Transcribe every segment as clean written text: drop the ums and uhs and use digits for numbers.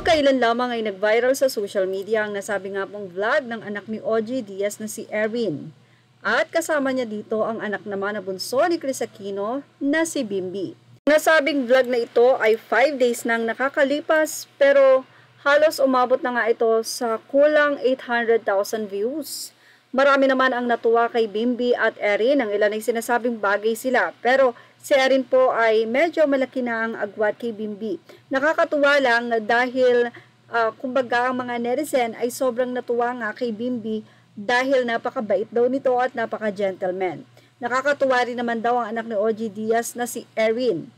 Magkailan lamang ay nag-viral sa social media ang nasabi nga pong vlog ng anak ni OG Diaz na si Erin. At kasama niya dito ang anak naman na bunso ni Kris Aquino na si Bimbi. Nasabing vlog na ito ay 5 days nang nakakalipas pero halos umabot na nga ito sa kulang 800,000 views. Marami naman ang natuwa kay Bimbi at Erin, ang ilan ay sinasabing bagay sila pero si Erin po ay medyo malaki na ang agwat kay Bimbi. Nakakatuwa lang dahil kumbaga ang mga netizen ay sobrang natuwa nga kay Bimbi dahil napakabait daw nito at napaka-gentleman. Nakakatuwa rin naman daw ang anak ni OG Diaz na si Erin.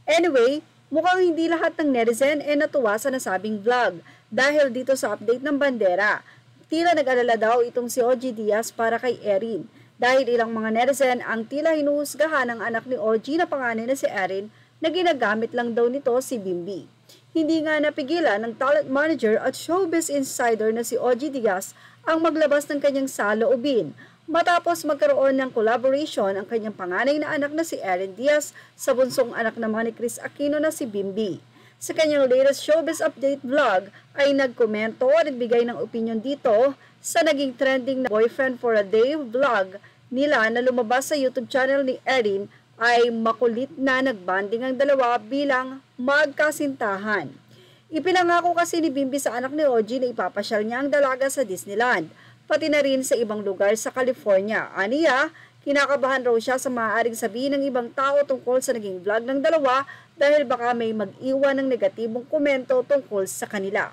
Anyway, mukhang hindi lahat ng netizen ay natuwa sa nasabing vlog dahil dito sa update ng bandera. Tila nag-alala daw itong si OG Diaz para kay Erin dahil ilang mga netizen ang tila hinuhusgahan ng anak ni OG na pangalan na si Erin na ginagamit lang daw nito si Bimbi. Hindi nga napigilan ng talent manager at showbiz insider na si OG Diaz ang maglabas ng kanyang saloobin matapos magkaroon ng collaboration ang kanyang panganay na anak na si Erin Diaz sa bunsong anak naman ni Kris Aquino na si Bimbi. Sa kanyang latest showbiz update vlog ay nagkomento at nagbigay ng opinion dito sa naging trending na Boyfriend for a Day vlog nila na lumabas sa YouTube channel ni Erin ay makulit na nagbanding ang dalawa bilang magkasintahan. Ipinangako kasi ni Bimbi sa anak ni OG na ipapasyal niya ang dalaga sa Disneyland, pati na rin sa ibang lugar sa California. Aniya, kinakabahan raw siya sa maaaring sabihin ng ibang tao tungkol sa naging vlog ng dalawa dahil baka may mag-iwan ng negatibong komento tungkol sa kanila.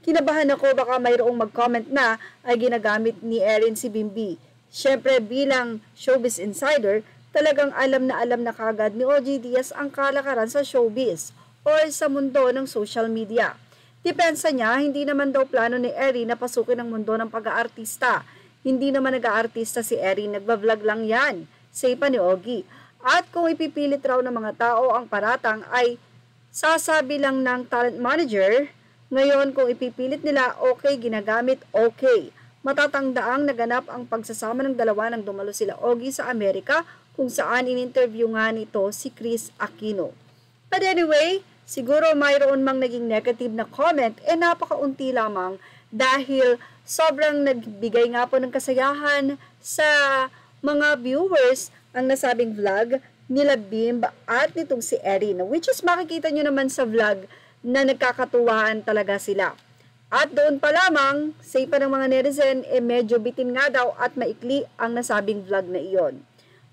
Kinabahan ako baka mayroong mag-comment na ay ginagamit ni Erin si Bimbi. Siyempre bilang showbiz insider, talagang alam na kagad ni OG Diaz ang kalakaran sa showbiz or sa mundo ng social media. Depensa niya, hindi naman daw plano ni Erin na pasukin ang mundo ng pag-aartista. Hindi naman nag-aartista si Erin, nagba-vlog lang yan, say pa ni Ogie. At kung ipipilit raw ng mga tao ang paratang ay sasabi lang ng talent manager, ngayon kung ipipilit nila okay, ginagamit okay. Matatangdaang naganap ang pagsasama ng dalawa nang dumalo sila Ogie sa Amerika kung saan in-interview nga nito si Kris Aquino. But anyway, siguro mayroon mang naging negative na comment napakaunti lamang dahil sobrang nagbigay nga po ng kasayahan sa mga viewers ang nasabing vlog nila Bimb at nitong si Erin, which is makikita nyo naman sa vlog na nagkakatuwaan talaga sila. At doon pa lamang, say pa ng mga netizen, medyo bitin nga daw at maikli ang nasabing vlog na iyon.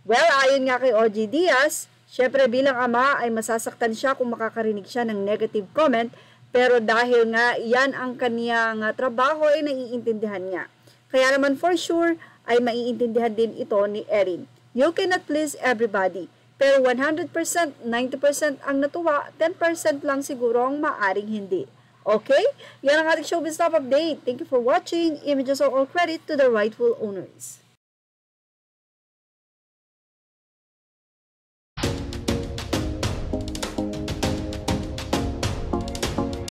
Well, ayon nga kay OG Diaz, syempre bilang ama ay masasaktan siya kung makakarinig siya ng negative comment, pero dahil nga yan ang kaniyang trabaho ay naiintindihan niya. Kaya naman for sure ay maiintindihan din ito ni Erin. You cannot please everybody, pero 100%, 90% ang natuwa, 10% lang siguro ang maaring hindi. Okay? Yan ang ating showbiz top update. Thank you for watching. Images are all credit to the rightful owners.